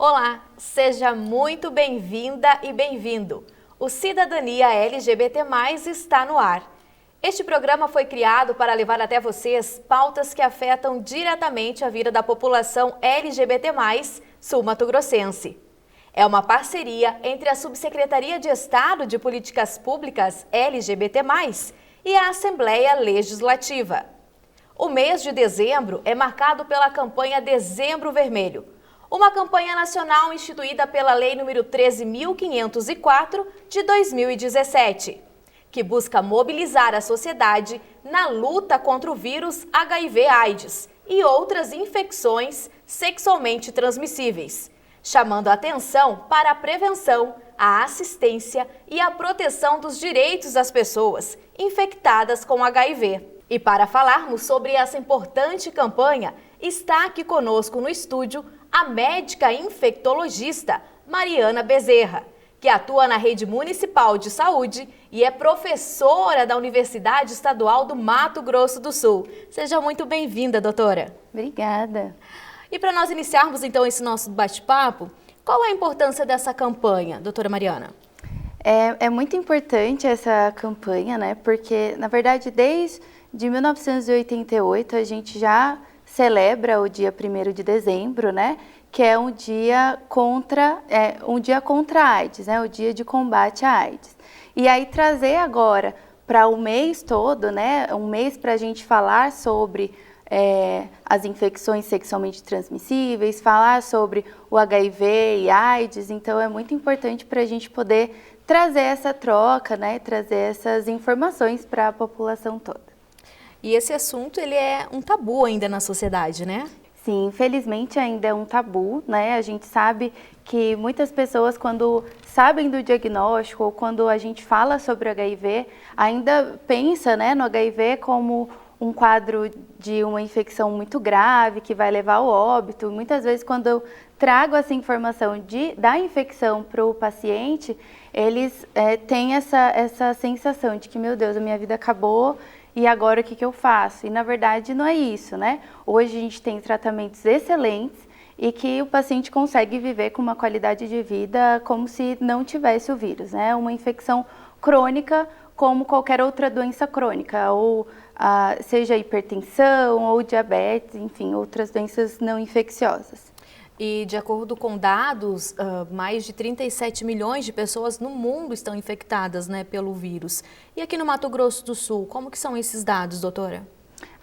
Olá, seja muito bem-vinda e bem-vindo. O Cidadania LGBT+ está no ar. Este programa foi criado para levar até vocês pautas que afetam diretamente a vida da população LGBT+ sul-mato-grossense. É uma parceria entre a Subsecretaria de Estado de Políticas Públicas LGBT+, e a Assembleia Legislativa. O mês de dezembro é marcado pela campanha Dezembro Vermelho, uma campanha nacional instituída pela Lei nº 13.504 de 2017, que busca mobilizar a sociedade na luta contra o vírus HIV/AIDS e outras infecções sexualmente transmissíveis, chamando a atenção para a prevenção, a assistência e a proteção dos direitos das pessoas infectadas com HIV. E para falarmos sobre essa importante campanha, está aqui conosco no estúdio a médica infectologista Mariana Bezerra, que atua na Rede Municipal de Saúde e é professora da Universidade Estadual do Mato Grosso do Sul. Seja muito bem-vinda, doutora. Obrigada. E para nós iniciarmos então esse nosso bate-papo, qual é a importância dessa campanha, doutora Mariana? É muito importante essa campanha, né? Porque, na verdade, desde 1988 a gente já celebra o dia 1º de dezembro, né? Que é um dia contra a AIDS, né? O dia de combate à AIDS. E aí trazer agora para o mês todo, né? Um mês para a gente falar sobre as infecções sexualmente transmissíveis, falar sobre o HIV e AIDS, então é muito importante para a gente poder trazer essa troca, né, trazer essas informações para a população toda. E esse assunto, ele é um tabu ainda na sociedade, né? Sim, infelizmente ainda é um tabu, né? A gente sabe que muitas pessoas, quando sabem do diagnóstico ou quando a gente fala sobre o HIV, ainda pensa, né, no HIV como um quadro de uma infecção muito grave que vai levar ao óbito. Muitas vezes, quando eu trago essa informação da infecção para o paciente, eles têm essa sensação de que, meu Deus, a minha vida acabou e agora o que eu faço? E, na verdade, não é isso, né? Hoje a gente tem tratamentos excelentes e que o paciente consegue viver com uma qualidade de vida como se não tivesse o vírus, né? Uma infecção crônica como qualquer outra doença crônica, ou seja hipertensão ou diabetes, enfim, outras doenças não infecciosas. E de acordo com dados, mais de 37 milhões de pessoas no mundo estão infectadas, né, pelo vírus. E aqui no Mato Grosso do Sul, como que são esses dados, doutora?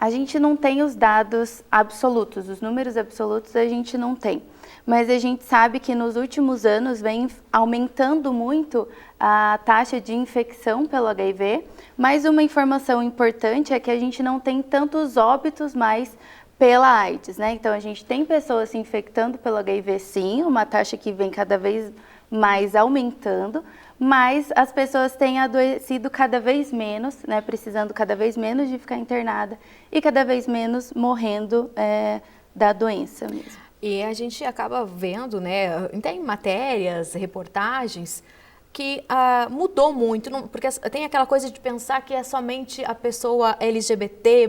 A gente não tem os dados absolutos, os números absolutos a gente não tem. Mas a gente sabe que nos últimos anos vem aumentando muito a taxa de infecção pelo HIV. Mas uma informação importante é que a gente não tem tantos óbitos mais pela AIDS, né? Então a gente tem pessoas se infectando pelo HIV, sim, uma taxa que vem cada vez mais aumentando, mas as pessoas têm adoecido cada vez menos, né? Precisando cada vez menos de ficar internada e cada vez menos morrendo da doença mesmo. E a gente acaba vendo, né, tem matérias, reportagens, que mudou muito, porque tem aquela coisa de pensar que é somente a pessoa LGBT+,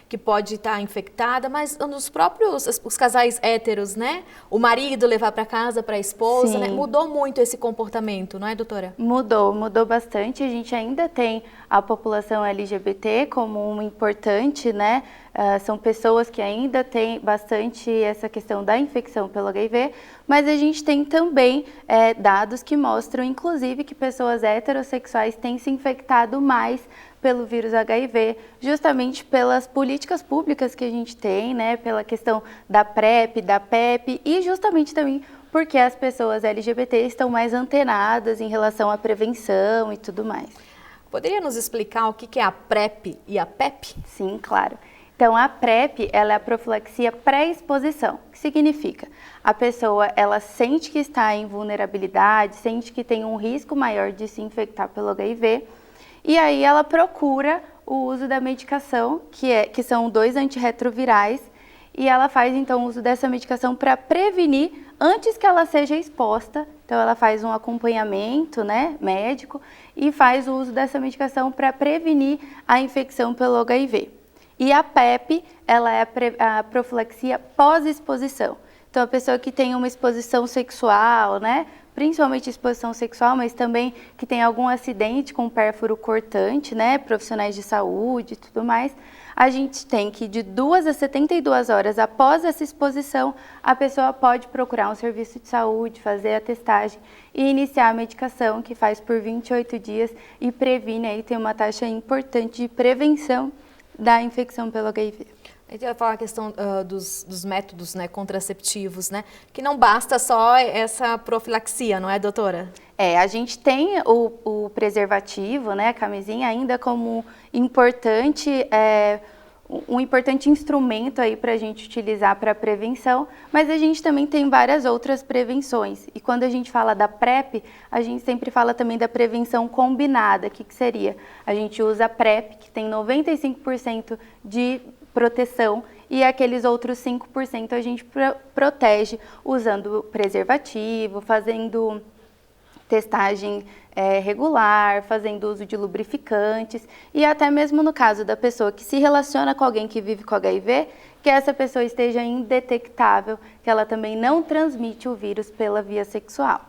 que pode estar infectada, mas nos próprios, os casais héteros, né, o marido levar para casa para a esposa, né, mudou muito esse comportamento, não é, doutora? Mudou bastante. A gente ainda tem a população LGBT como uma importante, né, são pessoas que ainda têm bastante essa questão da infecção pelo HIV, mas a gente tem também dados que mostram, inclusive, que pessoas heterossexuais têm se infectado mais pelo vírus HIV, justamente pelas políticas públicas que a gente tem, né, pela questão da PrEP, da PEP e justamente também porque as pessoas LGBT estão mais antenadas em relação à prevenção e tudo mais. Poderia nos explicar o que é a PrEP e a PEP? Sim, claro. Então, a PrEP, ela é a profilaxia pré-exposição, que significa a pessoa, ela sente que está em vulnerabilidade, sente que tem um risco maior de se infectar pelo HIV, e aí ela procura o uso da medicação, que são 2 antirretrovirais, e ela faz então uso dessa medicação para prevenir antes que ela seja exposta. Então ela faz um acompanhamento, né, médico e faz o uso dessa medicação para prevenir a infecção pelo HIV. E a PEP, ela é a profilaxia pós-exposição. Então, a pessoa que tem uma exposição sexual, né? Principalmente exposição sexual, mas também que tem algum acidente com pérfuro cortante, né? Profissionais de saúde e tudo mais. A gente tem que de 2 a 72 horas após essa exposição, a pessoa pode procurar um serviço de saúde, fazer a testagem e iniciar a medicação, que faz por 28 dias e previne, aí tem uma taxa importante de prevenção da infecção pelo HIV. A gente vai falar a questão dos métodos, né, contraceptivos, né? Que não basta só essa profilaxia, não é, doutora? A gente tem o preservativo, né, a camisinha, ainda como importante, um importante instrumento aí para a gente utilizar para prevenção, mas a gente também tem várias outras prevenções. E quando a gente fala da PrEP, a gente sempre fala também da prevenção combinada. O que seria? A gente usa a PrEP, que tem 95% de proteção, e aqueles outros 5% a gente protege usando preservativo, fazendo testagem regular, fazendo uso de lubrificantes, e até mesmo no caso da pessoa que se relaciona com alguém que vive com HIV, que essa pessoa esteja indetectável, que ela também não transmite o vírus pela via sexual.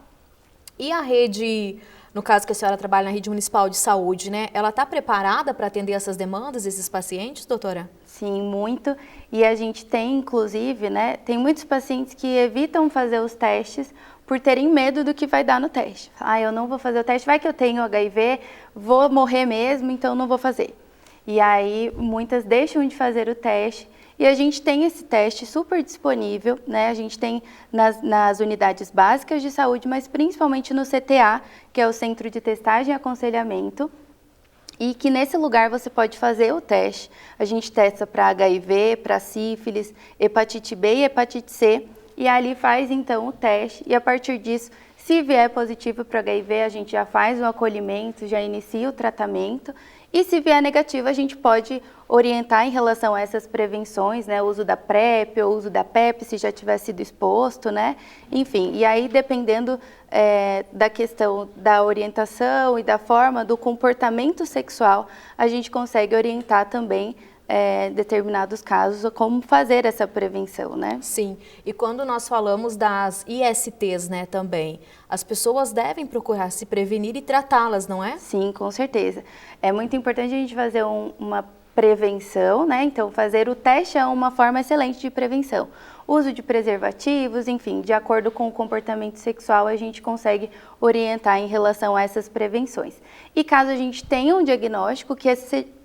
E a rede, no caso que a senhora trabalha na rede municipal de saúde, né? Ela está preparada para atender essas demandas, esses pacientes, doutora? Sim, muito. E a gente tem, inclusive, né? Tem muitos pacientes que evitam fazer os testes por terem medo do que vai dar no teste. Eu não vou fazer o teste, vai que eu tenho HIV, vou morrer mesmo, então não vou fazer. E aí, muitas deixam de fazer o teste. E a gente tem esse teste super disponível, né? A gente tem nas unidades básicas de saúde, mas principalmente no CTA, que é o Centro de Testagem e Aconselhamento, e que nesse lugar você pode fazer o teste. A gente testa para HIV, para sífilis, hepatite B e hepatite C, e ali faz então o teste, e a partir disso, se vier positivo para HIV, a gente já faz o acolhimento, já inicia o tratamento, e se vier negativo, a gente pode orientar em relação a essas prevenções, né, o uso da PrEP, ou o uso da PEP, se já tiver sido exposto, né, enfim, e aí dependendo da questão da orientação e da forma do comportamento sexual, a gente consegue orientar também determinados casos, como fazer essa prevenção, né? Sim, e quando nós falamos das ISTs, né, também, as pessoas devem procurar se prevenir e tratá-las, não é? Sim, com certeza. É muito importante a gente fazer uma prevenção, né? Então, fazer o teste é uma forma excelente de prevenção. Uso de preservativos, enfim, de acordo com o comportamento sexual, a gente consegue orientar em relação a essas prevenções. E caso a gente tenha um diagnóstico, que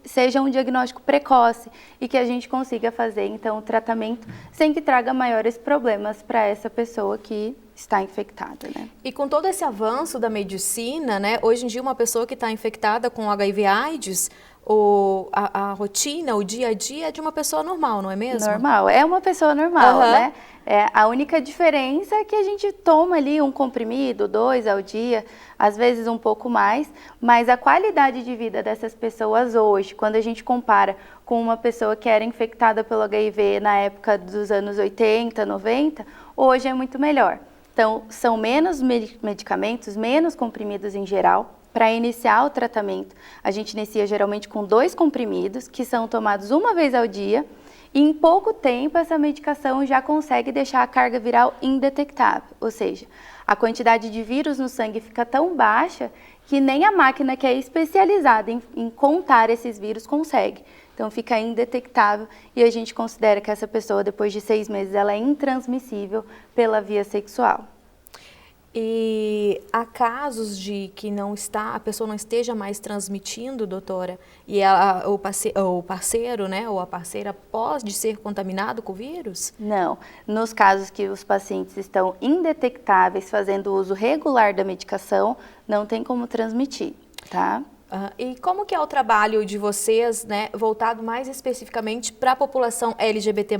seja um diagnóstico precoce e que a gente consiga fazer, então, o tratamento sem que traga maiores problemas para essa pessoa que está infectada, né? E com todo esse avanço da medicina, né, hoje em dia uma pessoa que está infectada com HIV/AIDS, a rotina, o dia a dia é de uma pessoa normal, não é mesmo? Normal, é uma pessoa normal, né? A única diferença é que a gente toma ali um comprimido, 2 ao dia, às vezes um pouco mais, mas a qualidade de vida dessas pessoas hoje, quando a gente compara com uma pessoa que era infectada pelo HIV na época dos anos 80, 90, hoje é muito melhor. Então, são menos medicamentos, menos comprimidos em geral. Para iniciar o tratamento, a gente inicia geralmente com 2 comprimidos, que são tomados uma vez ao dia, e em pouco tempo essa medicação já consegue deixar a carga viral indetectável, ou seja, a quantidade de vírus no sangue fica tão baixa que nem a máquina que é especializada em contar esses vírus consegue. Então fica indetectável e a gente considera que essa pessoa, depois de 6 meses, ela é intransmissível pela via sexual. E há casos de que a pessoa não esteja mais transmitindo, doutora, e o parceiro, né, ou a parceira pode ser contaminado com o vírus? Não. Nos casos que os pacientes estão indetectáveis, fazendo uso regular da medicação, não tem como transmitir, tá? E como que é o trabalho de vocês, né, voltado mais especificamente para a população LGBT+.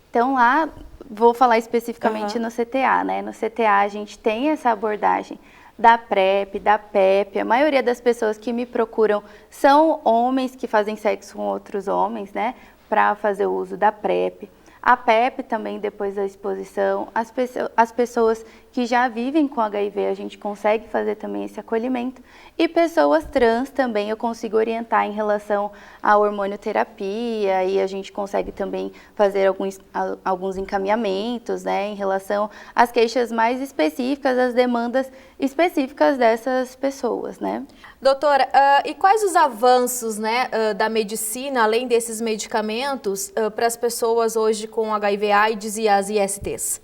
Então lá, vou falar especificamente no CTA, né? No CTA a gente tem essa abordagem da PrEP, da PEP. A maioria das pessoas que me procuram são homens que fazem sexo com outros homens, né? Para fazer o uso da PrEP. A PEP também depois da exposição. As pessoas que já vivem com HIV, a gente consegue fazer também esse acolhimento. E pessoas trans também eu consigo orientar em relação à hormonioterapia e a gente consegue também fazer alguns encaminhamentos, né, em relação às queixas mais específicas, às demandas específicas dessas pessoas, né. Doutora, e quais os avanços, né, da medicina, além desses medicamentos, para as pessoas hoje com HIV/AIDS e as ISTs?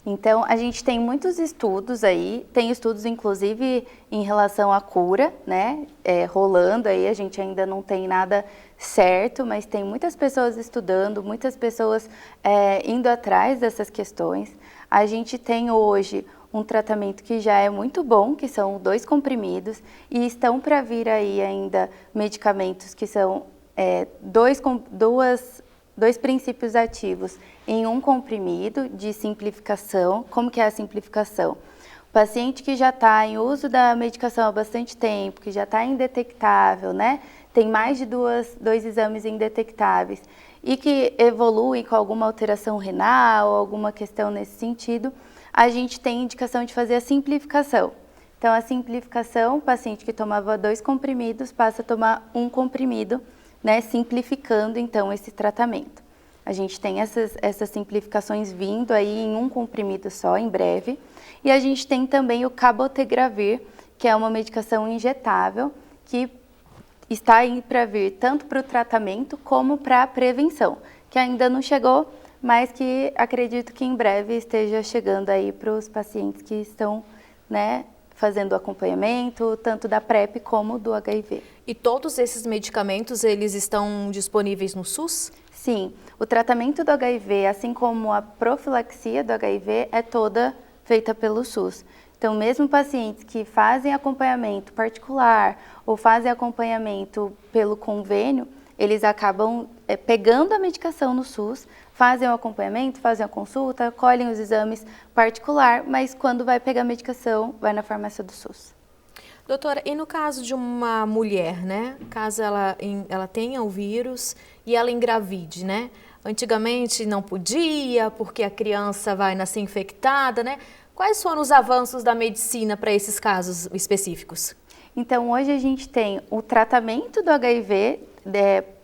Então, a gente tem muitos estudos aí, tem estudos inclusive em relação à cura, né, rolando aí, a gente ainda não tem nada certo, mas tem muitas pessoas estudando, muitas pessoas indo atrás dessas questões. A gente tem hoje um tratamento que já é muito bom, que são 2 comprimidos, e estão para vir aí ainda medicamentos que são dois princípios ativos em um comprimido de simplificação. Como que é a simplificação? O paciente que já está em uso da medicação há bastante tempo, que já está indetectável, né? Tem mais de dois exames indetectáveis e que evolui com alguma alteração renal, alguma questão nesse sentido, a gente tem indicação de fazer a simplificação. Então, a simplificação, o paciente que tomava 2 comprimidos passa a tomar 1 comprimido, né, simplificando então esse tratamento. A gente tem essas simplificações vindo aí em 1 comprimido só, em breve. E a gente tem também o cabotegravir, que é uma medicação injetável, que está aí para vir tanto para o tratamento como para a prevenção, que ainda não chegou, mas que acredito que em breve esteja chegando aí para os pacientes que estão, né, fazendo o acompanhamento, tanto da PrEP como do HIV. E todos esses medicamentos, eles estão disponíveis no SUS? Sim, o tratamento do HIV, assim como a profilaxia do HIV, é toda feita pelo SUS. Então, mesmo pacientes que fazem acompanhamento particular ou fazem acompanhamento pelo convênio, eles acabam pegando a medicação no SUS, fazem o acompanhamento, fazem a consulta, colhem os exames particular, mas quando vai pegar a medicação, vai na farmácia do SUS. Doutora, e no caso de uma mulher, né? Caso ela tenha o vírus e ela engravide, né? Antigamente não podia, porque a criança vai nascer infectada, né? Quais foram os avanços da medicina para esses casos específicos? Então, hoje a gente tem o tratamento do HIV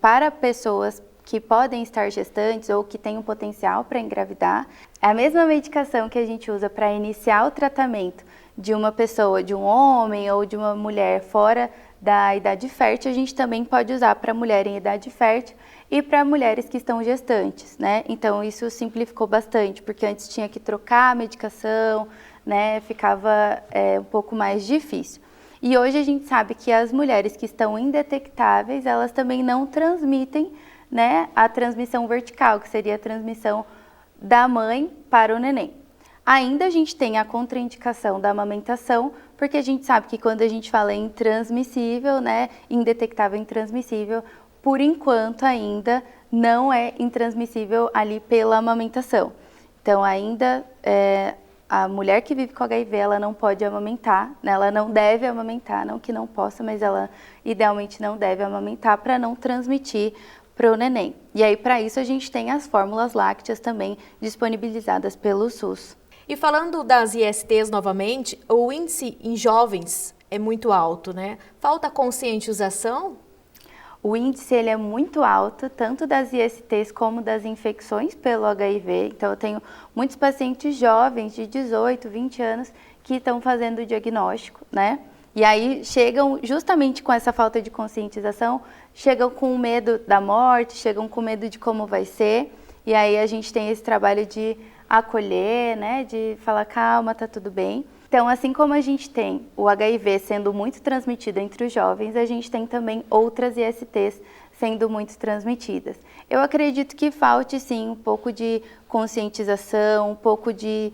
para pessoas que podem estar gestantes ou que têm um potencial para engravidar. É a mesma medicação que a gente usa para iniciar o tratamento de uma pessoa, de um homem ou de uma mulher fora da idade fértil, a gente também pode usar para mulher em idade fértil e para mulheres que estão gestantes, né? Então, isso simplificou bastante, porque antes tinha que trocar a medicação, né? Ficava um pouco mais difícil. E hoje a gente sabe que as mulheres que estão indetectáveis, elas também não transmitem, né, a transmissão vertical, que seria a transmissão da mãe para o neném. Ainda a gente tem a contraindicação da amamentação, porque a gente sabe que quando a gente fala em transmissível, né, indetectável, intransmissível, por enquanto ainda não é intransmissível ali pela amamentação. Então ainda a mulher que vive com HIV, ela não pode amamentar, né? Ela não deve amamentar, não que não possa, mas ela idealmente não deve amamentar para não transmitir para o neném. E aí, para isso, a gente tem as fórmulas lácteas também disponibilizadas pelo SUS. E falando das ISTs novamente, o índice em jovens é muito alto, né? Falta conscientização? O índice ele é muito alto, tanto das ISTs como das infecções pelo HIV. Então, eu tenho muitos pacientes jovens de 18, 20 anos que estão fazendo o diagnóstico, né? E aí chegam justamente com essa falta de conscientização, chegam com medo da morte, chegam com medo de como vai ser. E aí a gente tem esse trabalho de acolher, né? De falar, calma, tá tudo bem. Então, assim como a gente tem o HIV sendo muito transmitido entre os jovens, a gente tem também outras ISTs sendo muito transmitidas. Eu acredito que falte, sim, um pouco de conscientização, um pouco de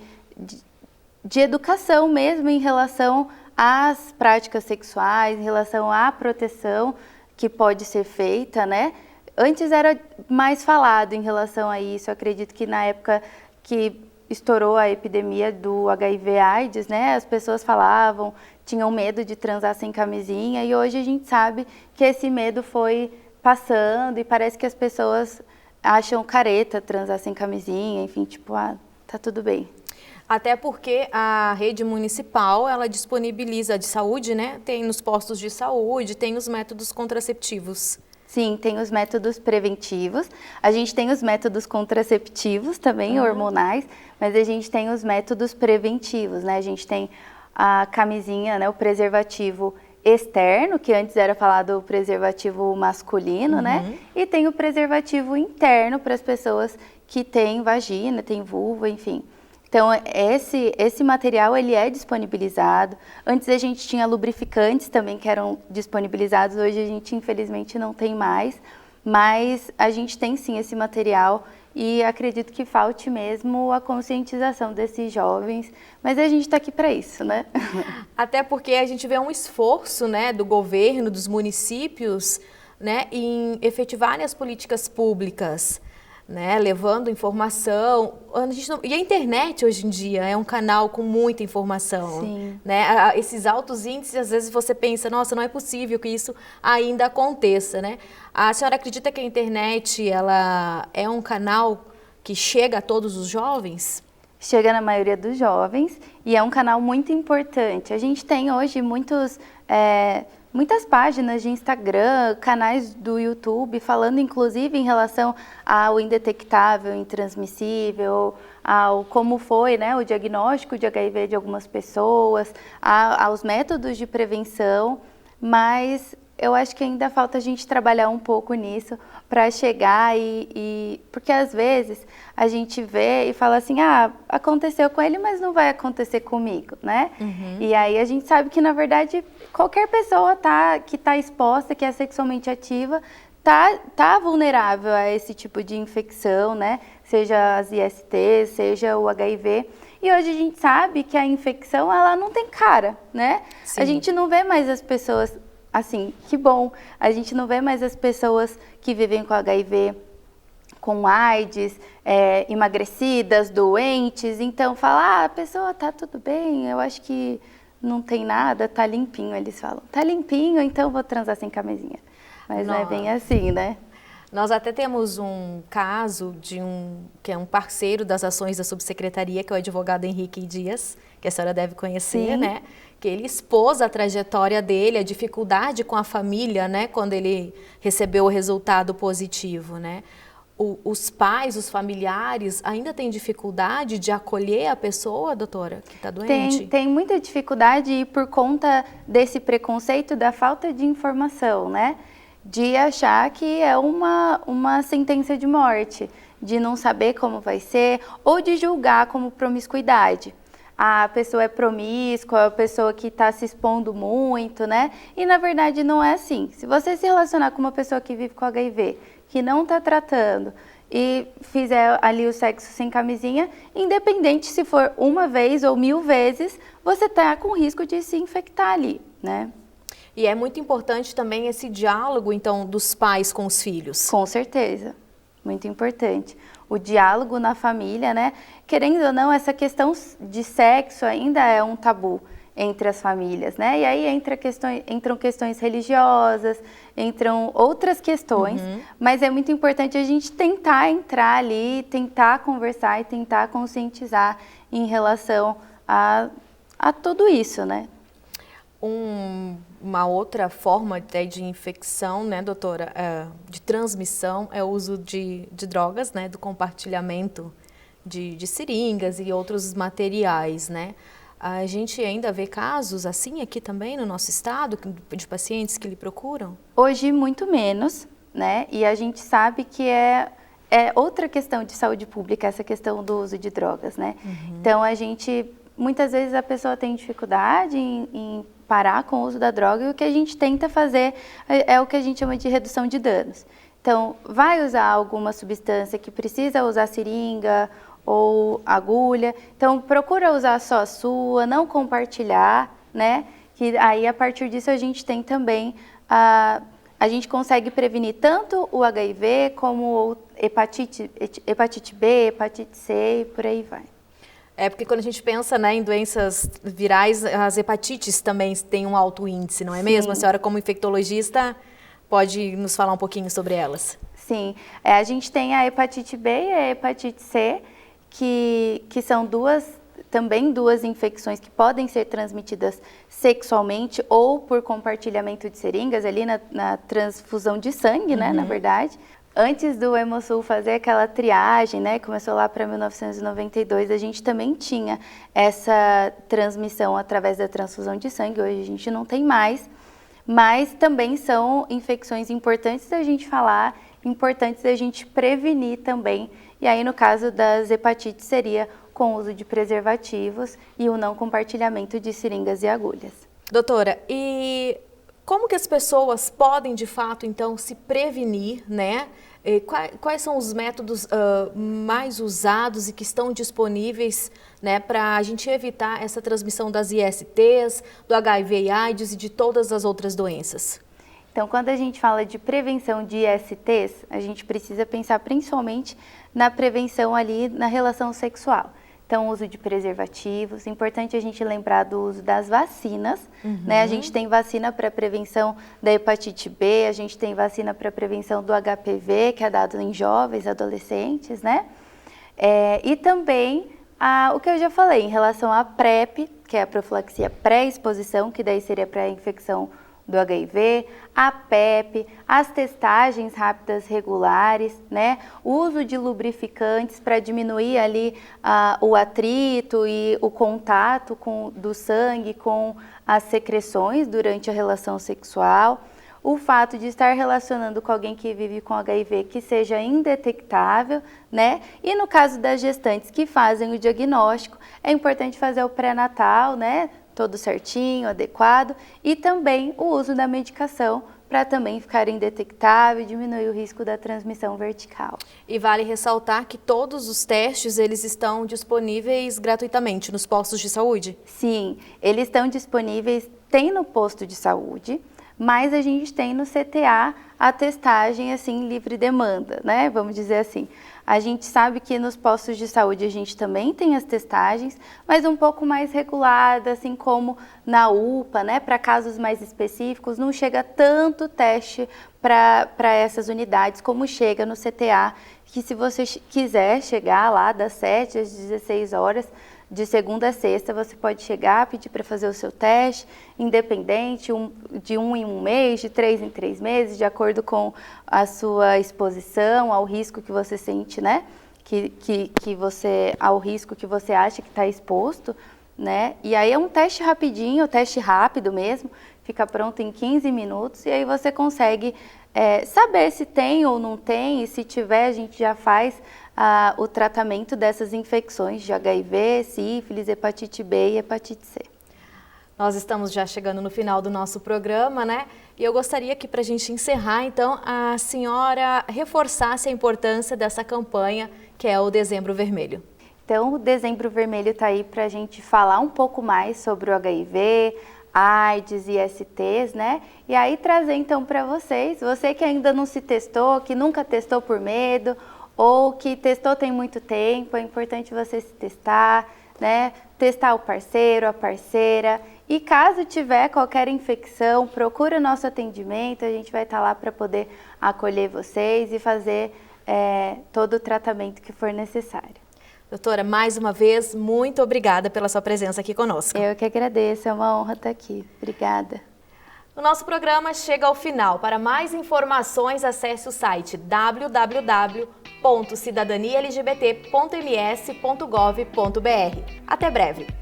educação mesmo em relação às práticas sexuais, em relação à proteção que pode ser feita, né? Antes era mais falado em relação a isso, eu acredito que na época que estourou a epidemia do HIV/AIDS, né? As pessoas falavam, tinham medo de transar sem camisinha e hoje a gente sabe que esse medo foi passando e parece que as pessoas acham careta transar sem camisinha, enfim, tipo, tá tudo bem. Até porque a rede municipal, ela disponibiliza de saúde, né? Tem nos postos de saúde, tem os métodos contraceptivos. Sim, tem os métodos preventivos, a gente tem os métodos contraceptivos também, hormonais, mas a gente tem os métodos preventivos, né? A gente tem a camisinha, né? O preservativo externo, que antes era falado o preservativo masculino, né? E tem o preservativo interno para as pessoas que têm vagina, têm vulva, enfim. Então, esse material, ele é disponibilizado. Antes a gente tinha lubrificantes também que eram disponibilizados, hoje a gente infelizmente não tem mais, mas a gente tem sim esse material e acredito que falte mesmo a conscientização desses jovens, mas a gente está aqui para isso, né? Até porque a gente vê um esforço, né, do governo, dos municípios, né, em efetivarem as políticas públicas, né, levando informação. E a internet hoje em dia é um canal com muita informação. Sim. Né? Esses altos índices, às vezes você pensa, nossa, não é possível que isso ainda aconteça, né? A senhora acredita que a internet, ela é um canal que chega a todos os jovens? Chega na maioria dos jovens e é um canal muito importante. A gente tem hoje muitas páginas de Instagram, canais do YouTube, falando inclusive em relação ao indetectável, intransmissível, ao como foi, né, o diagnóstico de HIV de algumas pessoas, aos métodos de prevenção, mas eu acho que ainda falta a gente trabalhar um pouco nisso para chegar porque às vezes a gente vê e fala assim, aconteceu com ele, mas não vai acontecer comigo, né? E aí a gente sabe que, na verdade, qualquer pessoa que está exposta, que é sexualmente ativa, tá vulnerável a esse tipo de infecção, né? Seja as ISTs, seja o HIV. E hoje a gente sabe que a infecção, ela não tem cara, né? Sim. A gente não vê mais as pessoas... Assim, que bom, a gente não vê mais as pessoas que vivem com HIV, com AIDS, emagrecidas, doentes, então fala, a pessoa tá tudo bem, eu acho que não tem nada, tá limpinho, eles falam. Tá limpinho, então vou transar sem camisinha. Mas não é bem assim, né? Nós até temos um caso que é um parceiro das ações da subsecretaria, que é o advogado Henrique Dias, que a senhora deve conhecer, né? Que ele expôs a trajetória dele, a dificuldade com a família, né? Quando ele recebeu o resultado positivo, né? Os pais, os familiares, ainda têm dificuldade de acolher a pessoa, doutora, que está doente? Tem muita dificuldade e por conta desse preconceito da falta de informação, né? De achar que é uma sentença de morte, de não saber como vai ser ou de julgar como promiscuidade. A pessoa é promíscua, a pessoa que está se expondo muito, né? E na verdade não é assim. Se você se relacionar com uma pessoa que vive com HIV, que não está tratando e fizer ali o sexo sem camisinha, independente se for uma vez ou 1000 vezes, você está com risco de se infectar ali, né? E é muito importante também esse diálogo, então, dos pais com os filhos. Com certeza, muito importante. O diálogo na família, né? Querendo ou não, essa questão de sexo ainda é um tabu entre as famílias, né? E aí entram questões religiosas, entram outras questões, mas é muito importante a gente tentar entrar ali, tentar conversar e tentar conscientizar em relação a tudo isso, né? Uma outra forma de infecção, né, doutora, de transmissão é o uso de drogas, né, do compartilhamento de seringas e outros materiais, né? A gente ainda vê casos assim aqui também no nosso estado, de pacientes que lhe procuram? Hoje, muito menos, né? E a gente sabe que é outra questão de saúde pública, essa questão do uso de drogas, né? Então, muitas vezes a pessoa tem dificuldade em parar com o uso da droga e o que a gente tenta fazer é o que a gente chama de redução de danos. Então, vai usar alguma substância que precisa usar seringa ou agulha, então procura usar só a sua, não compartilhar, né? Que aí a partir disso a gente tem também, a gente consegue prevenir tanto o HIV como hepatite B, hepatite C e por aí vai. É porque quando a gente pensa, né, em doenças virais, as hepatites também têm um alto índice, não é mesmo? A senhora, como infectologista, pode nos falar um pouquinho sobre elas? Sim, a gente tem a hepatite B e a hepatite C, que são duas também duas infecções que podem ser transmitidas sexualmente ou por compartilhamento de seringas, ali na transfusão de sangue, né, na verdade. Antes do Hemosul fazer aquela triagem, né, começou lá para 1992, a gente também tinha essa transmissão através da transfusão de sangue, hoje a gente não tem mais, mas também são infecções importantes da gente falar, importantes da gente prevenir também, e aí no caso das hepatites seria com o uso de preservativos e o não compartilhamento de seringas e agulhas. Doutora, e como que as pessoas podem, de fato, então, se prevenir, né? Quais são os métodos mais usados e que estão disponíveis, né, para a gente evitar essa transmissão das ISTs, do HIV e AIDS e de todas as outras doenças? Então, quando a gente fala de prevenção de ISTs, a gente precisa pensar principalmente na prevenção ali na relação sexual. Então, o uso de preservativos, importante a gente lembrar do uso das vacinas, né? A gente tem vacina para prevenção da hepatite B, a gente tem vacina para prevenção do HPV, que é dado em jovens, adolescentes, né? E também o que eu já falei em relação à PrEP, que é a profilaxia pré-exposição, que daí seria para a infecção do HIV, a PEP, as testagens rápidas regulares, né? O uso de lubrificantes para diminuir ali o atrito e o contato do sangue com as secreções durante a relação sexual. O fato de estar relacionando com alguém que vive com HIV que seja indetectável, né? E no caso das gestantes que fazem o diagnóstico, é importante fazer o pré-natal, né? Todo certinho, adequado, e também o uso da medicação para também ficar indetectável e diminuir o risco da transmissão vertical. E vale ressaltar que todos os testes, eles estão disponíveis gratuitamente nos postos de saúde? Sim, eles estão disponíveis, tem no posto de saúde, mas a gente tem no CTA a testagem assim livre demanda, né? Vamos dizer assim. A gente sabe que nos postos de saúde a gente também tem as testagens, mas um pouco mais regulada, assim como na UPA, né? Para casos mais específicos, não chega tanto teste para essas unidades como chega no CTA, que se você quiser chegar lá das 7 às 16 horas, de segunda a sexta, você pode chegar, pedir para fazer o seu teste, independente, de 1 em 1 mês, de 3 em 3 meses, de acordo com a sua exposição, ao risco que você sente, né? Ao risco que você acha que está exposto, né? E aí é um teste rapidinho, teste rápido mesmo, fica pronto em 15 minutos, e aí você consegue saber se tem ou não tem, e se tiver, a gente já faz o tratamento dessas infecções de HIV, sífilis, hepatite B e hepatite C. Nós estamos já chegando no final do nosso programa, né? E eu gostaria que, para a gente encerrar, então, a senhora reforçasse a importância dessa campanha, que é o Dezembro Vermelho. Então, o Dezembro Vermelho está aí para a gente falar um pouco mais sobre o HIV, AIDS e ISTs, né? E aí trazer então para vocês, você que ainda não se testou, que nunca testou por medo, ou que testou tem muito tempo, é importante você se testar, né? Testar o parceiro, a parceira. E caso tiver qualquer infecção, procure o nosso atendimento, a gente vai estar lá para poder acolher vocês e fazer todo o tratamento que for necessário. Doutora, mais uma vez, muito obrigada pela sua presença aqui conosco. Eu que agradeço, é uma honra estar aqui. Obrigada. O nosso programa chega ao final. Para mais informações, acesse o site www.cidadanialgbt.ms.gov.br. Até breve!